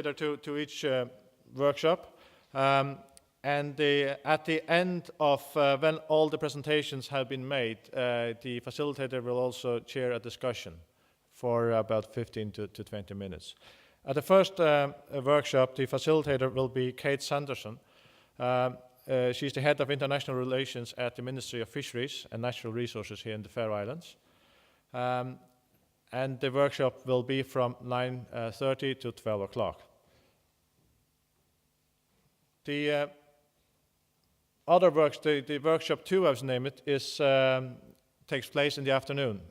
to each workshop. At the end of when all the presentations have been made, the facilitator will also chair a discussion for about 15 to 20 minutes. At the first workshop, the facilitator will be Kate Sanderson. She's the head of international relations at the Ministry of Fisheries and Natural Resources here in the Faroe Islands. And the workshop will be from 9:30 to 12 o'clock. The other the workshop 2, as named it, takes place in the afternoon.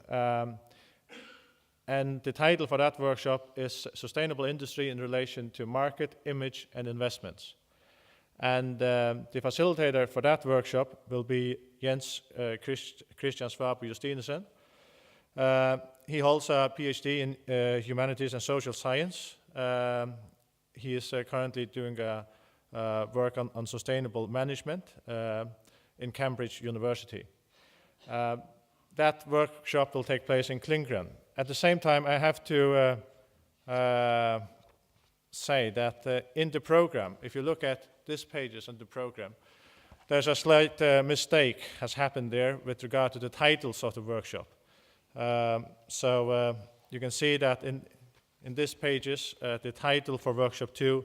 And the title for that workshop is Sustainable Industry in Relation to Market, Image and Investments. And the facilitator for that workshop will be Jens Christian Svab Justinesen. He holds a PhD in Humanities and Social Science. He is currently doing work on sustainable management in Cambridge University. That workshop will take place in Klingren. At the same time, I have to say that in the program, if you look at these pages on the program, there's a slight mistake has happened there with regard to the titles of the workshop. So you can see that in these pages, the title for workshop 2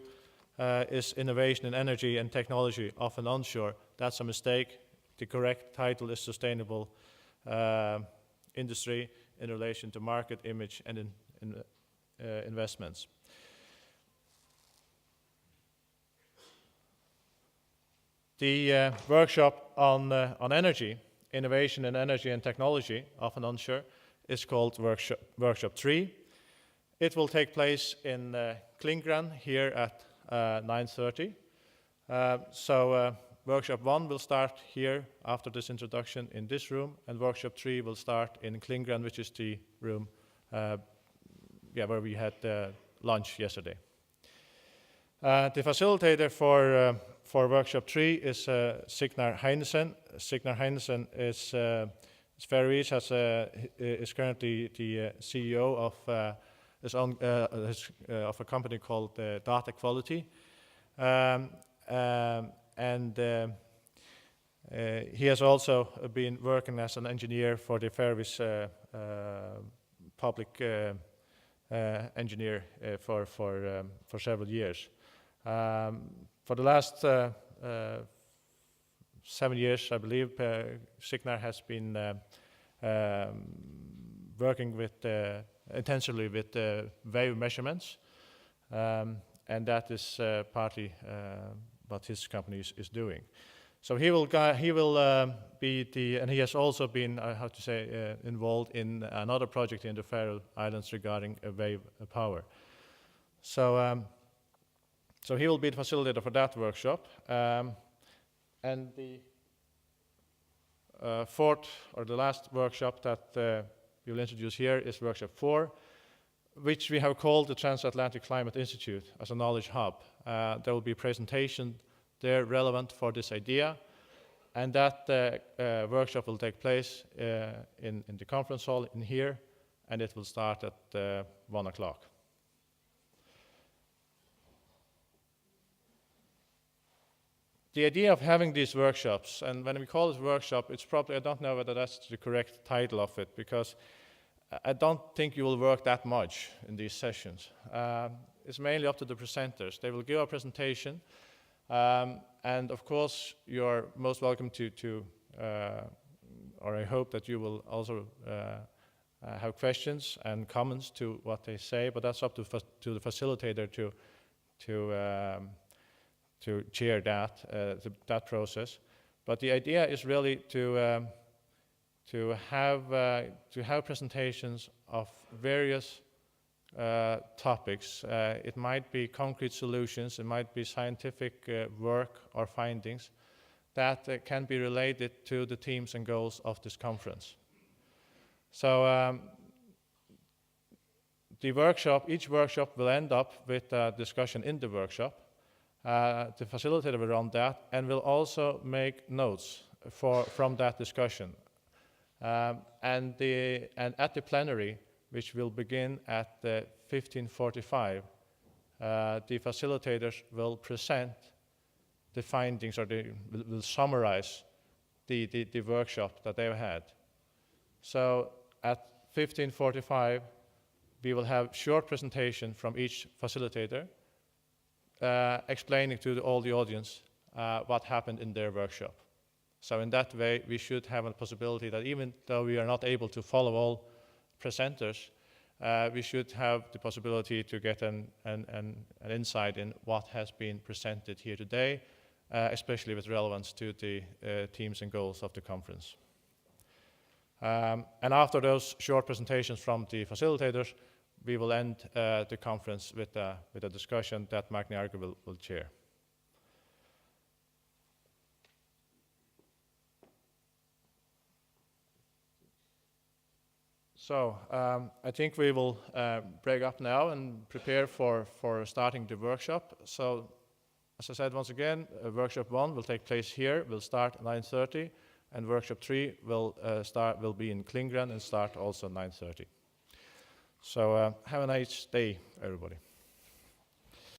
is Innovation in Energy and Technology, often onshore. That's a mistake. The correct title is Sustainable Industry in Relation to Market, Image and Investments. The workshop on energy, Innovation in Energy and Technology, often onshore, is called workshop 3. It will take place in Klingren here at 9:30. So workshop 1 will start here after this introduction in this room, and workshop 3 will start in Klingren, which is the room where we had lunch yesterday. The facilitator for workshop 3 is Signar Heinesen. Signar Heinesen is Faroese, is currently the CEO of of a company called Data Quality, and he has also been working as an engineer for the Faroese public engineer for several years. For the last 7 years, I believe, Signar has been working with intensively with wave measurements, and that is partly what his company is doing. So he will be and he has also been involved in another project in the Faroe Islands regarding wave power. So so he will be the facilitator for that workshop, and the fourth or the last workshop that we will introduce here is workshop 4, which we have called the Transatlantic Climate Institute as a knowledge hub. There will be a presentation there relevant for this idea, and that workshop will take place in the conference hall in here, and it will start at 1 o'clock. The idea of having these workshops, and when we call it workshop, it's probably, I don't know whether that's the correct title of it, because I don't think you will work that much in these sessions. It's mainly up to the presenters. They will give a presentation, and of course you're most welcome to or I hope that you will also have questions and comments to what they say, but that's up to the facilitator to chair that process. But the idea is really to have presentations of various topics. It might be concrete solutions, it might be scientific work or findings that can be related to the themes and goals of this conference. So each workshop will end up with a discussion in the workshop. The facilitator will run that and will also make notes from that discussion. And at the plenary, which will begin at 15:45, the facilitators will present the findings, or they will summarize the workshop that they've had. So at 15:45, we will have short presentation from each facilitator explaining to all the audience what happened in their workshop. So in that way, we should have a possibility that even though we are not able to follow all presenters, we should have the possibility to get an insight in what has been presented here today, especially with relevance to the themes and goals of the conference. And after those short presentations from the facilitators, we will end the conference with a discussion that Magni Arge will chair. So I think we will break up now and prepare for starting the workshop. So as I said once again, workshop 1 will take place here, will start at 9:30, and workshop 3 will be in Klingren and start also at 9:30. So have a nice day, everybody.